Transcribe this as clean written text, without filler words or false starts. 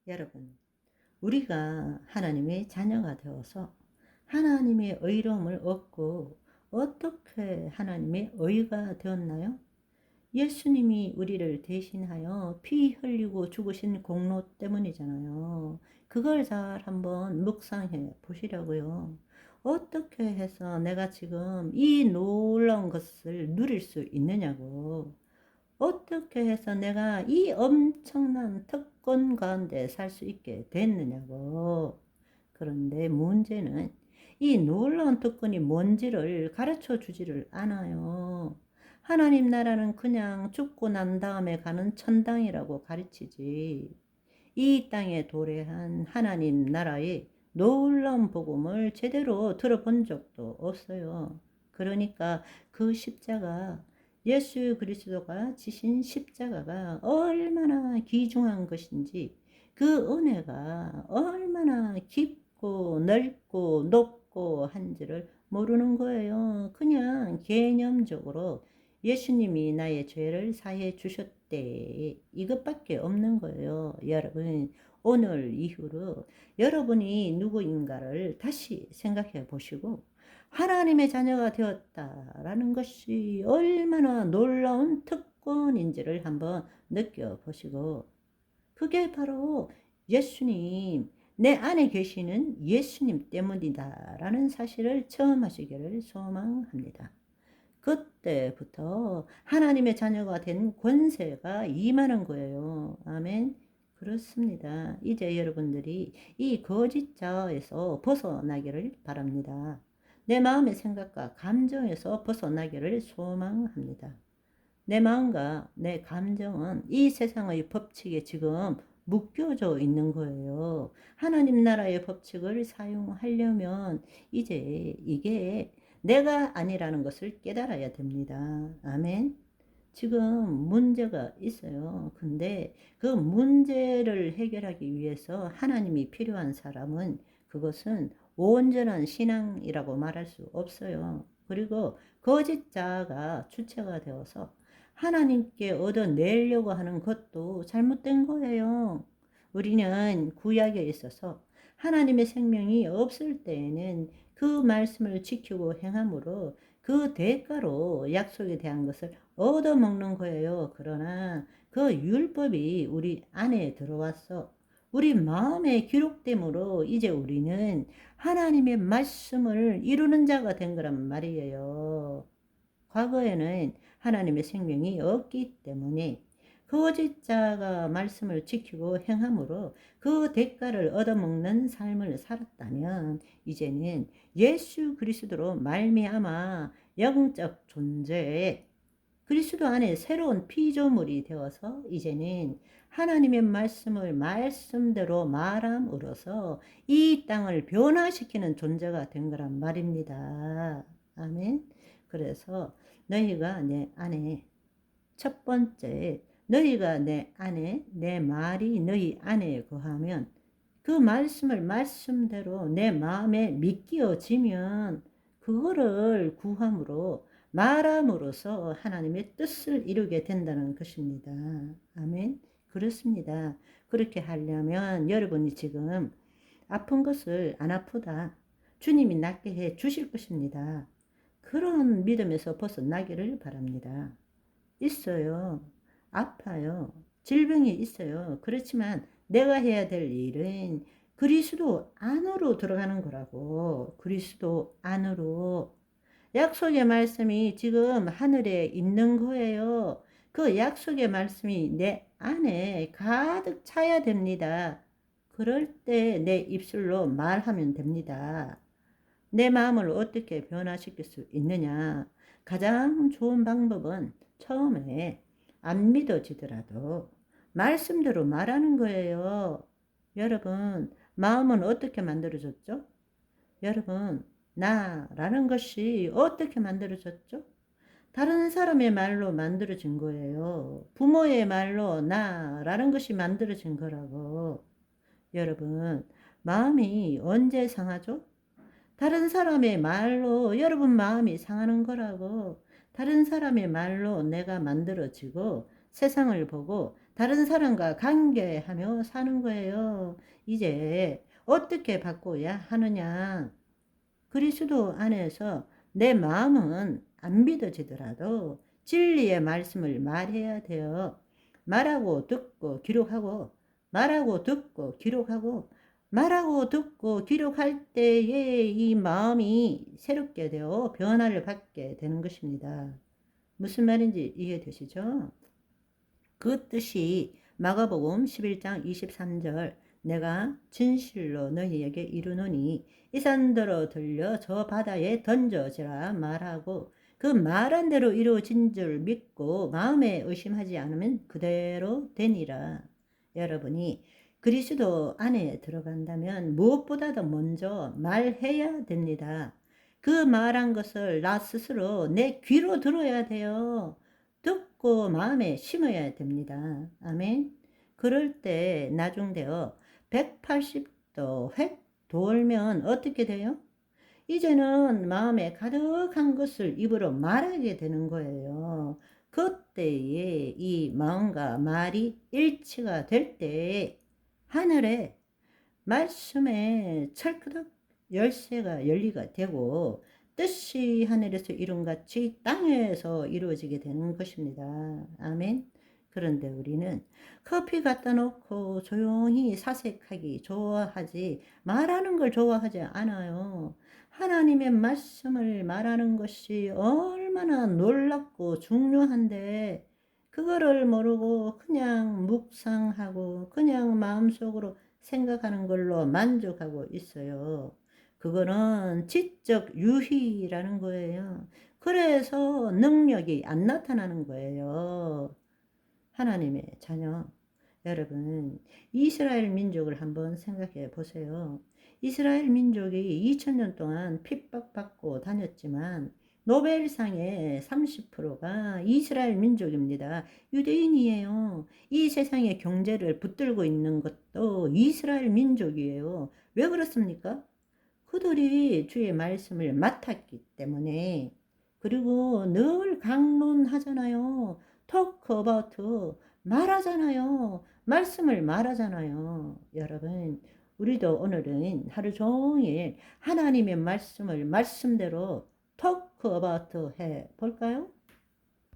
여러분, 우리가 하나님의 자녀가 되어서 하나님의 의로움을 얻고 어떻게 하나님의 의가 되었나요? 예수님이 우리를 대신하여 피 흘리고 죽으신 공로 때문이잖아요. 그걸 잘 한번 묵상해 보시려고요. 어떻게 해서 내가 지금 이 놀라운 것을 누릴 수 있느냐고. 어떻게 해서 내가 이 엄청난 특권 가운데 살 수 있게 됐느냐고. 그런데 문제는 이 놀라운 특권이 뭔지를 가르쳐 주지를 않아요. 하나님 나라는 그냥 죽고 난 다음에 가는 천당이라고 가르치지. 이 땅에 도래한 하나님 나라의 놀라운 복음을 제대로 들어본 적도 없어요. 그러니까 그 십자가, 예수 그리스도가 지신 십자가가 얼마나 귀중한 것인지, 그 은혜가 얼마나 깊고 넓고 높고 한지를 모르는 거예요. 그냥 개념적으로 예수님이 나의 죄를 사해 주셨대, 이것밖에 없는 거예요. 여러분, 오늘 이후로 여러분이 누구인가를 다시 생각해 보시고 하나님의 자녀가 되었다라는 것이 얼마나 놀라운 특권인지를 한번 느껴보시고, 그게 바로 예수님, 내 안에 계시는 예수님 때문이다라는 사실을 체험하시기를 소망합니다. 그때부터 하나님의 자녀가 된 권세가 임하는 거예요. 아멘. 그렇습니다. 이제 여러분들이 이 거짓 자아에서 벗어나기를 바랍니다. 내 마음의 생각과 감정에서 벗어나기를 소망합니다. 내 마음과 내 감정은 이 세상의 법칙에 지금 묶여져 있는 거예요. 하나님 나라의 법칙을 사용하려면 이제 이게 내가 아니라는 것을 깨달아야 됩니다. 아멘. 지금 문제가 있어요. 근데 그 문제를 해결하기 위해서 하나님이 필요한 사람은, 그것은 온전한 신앙이라고 말할 수 없어요. 그리고 거짓자가 주체가 되어서 하나님께 얻어내려고 하는 것도 잘못된 거예요. 우리는 구약에 있어서 하나님의 생명이 없을 때에는 그 말씀을 지키고 행함으로 그 대가로 약속에 대한 것을 얻어먹는 거예요. 그러나 그 율법이 우리 안에 들어왔어. 우리 마음에 기록됨으로 이제 우리는 하나님의 말씀을 이루는 자가 된 거란 말이에요. 과거에는 하나님의 생명이 없기 때문에 거짓자가 말씀을 지키고 행함으로 그 대가를 얻어먹는 삶을 살았다면, 이제는 예수 그리스도로 말미암아 영적 존재에 그리스도 안에 새로운 피조물이 되어서 이제는 하나님의 말씀을 말씀대로 말함으로써 이 땅을 변화시키는 존재가 된 거란 말입니다. 아멘. 그래서 너희가 내 안에, 첫 번째, 너희가 내 안에, 내 말이 너희 안에 거하면, 그 말씀을 말씀대로 내 마음에 믿기어지면 그거를 구함으로 말함으로써 하나님의 뜻을 이루게 된다는 것입니다. 아멘. 그렇습니다. 그렇게 하려면 여러분이 지금 아픈 것을 안 아프다, 주님이 낫게 해 주실 것입니다. 그런 믿음에서 벗어나기를 바랍니다. 있어요. 아파요. 질병이 있어요. 그렇지만 내가 해야 될 일은 그리스도 안으로 들어가는 거라고. 그리스도 안으로. 약속의 말씀이 지금 하늘에 있는 거예요. 그 약속의 말씀이 내 안에 가득 차야 됩니다. 그럴 때 내 입술로 말하면 됩니다. 내 마음을 어떻게 변화시킬 수 있느냐? 가장 좋은 방법은 처음에 안 믿어지더라도 말씀대로 말하는 거예요. 여러분, 마음은 어떻게 만들어졌죠? 여러분, 나라는 것이 어떻게 만들어졌죠? 다른 사람의 말로 만들어진 거예요. 부모의 말로 나라는 것이 만들어진 거라고. 여러분, 마음이 언제 상하죠? 다른 사람의 말로 여러분 마음이 상하는 거라고. 다른 사람의 말로 내가 만들어지고 세상을 보고 다른 사람과 관계하며 사는 거예요. 이제 어떻게 바꿔야 하느냐? 그리스도 안에서 내 마음은 안 믿어지더라도 진리의 말씀을 말해야 돼요. 말하고 듣고 기록하고, 말하고 듣고 기록하고, 말하고 듣고 기록할 때에 이 마음이 새롭게 되어 변화를 받게 되는 것입니다. 무슨 말인지 이해되시죠? 그 뜻이 마가복음 11장 23절 내가 진실로 너희에게 이르노니 이 산더러 들려 저 바다에 던져지라 말하고 그 말한 대로 이루어진 줄 믿고 마음에 의심하지 않으면 그대로 되니라. 여러분이 그리스도 안에 들어간다면 무엇보다도 먼저 말해야 됩니다. 그 말한 것을 나 스스로 내 귀로 들어야 돼요. 듣고 마음에 심어야 됩니다. 아멘. 그럴 때 나중되어 180도 획 돌면 어떻게 돼요? 이제는 마음에 가득한 것을 입으로 말하게 되는 거예요. 그때에 이 마음과 말이 일치가 될 때에 하늘에 말씀에 철크덕 열쇠가 열리가 되고 뜻이 하늘에서 이룬같이 땅에서 이루어지게 되는 것입니다. 아멘. 그런데 우리는 커피 갖다 놓고 조용히 사색하기 좋아하지 말하는 걸 좋아하지 않아요. 하나님의 말씀을 말하는 것이 얼마나 놀랍고 중요한데 그거를 모르고 그냥 묵상하고 그냥 마음속으로 생각하는 걸로 만족하고 있어요. 그거는 지적 유희라는 거예요. 그래서 능력이 안 나타나는 거예요. 하나님의 자녀 여러분, 이스라엘 민족을 한번 생각해 보세요. 이스라엘 민족이 2000년 동안 핍박받고 다녔지만 노벨상의 30%가 이스라엘 민족입니다. 유대인이에요. 이 세상의 경제를 붙들고 있는 것도 이스라엘 민족이에요. 왜 그렇습니까? 그들이 주의 말씀을 맡았기 때문에. 그리고 늘 강론하잖아요. talk about 말하잖아요. 말씀을 말하잖아요. 여러분, 우리도 오늘은 하루 종일 하나님의 말씀을 말씀대로 talk about 해 볼까요?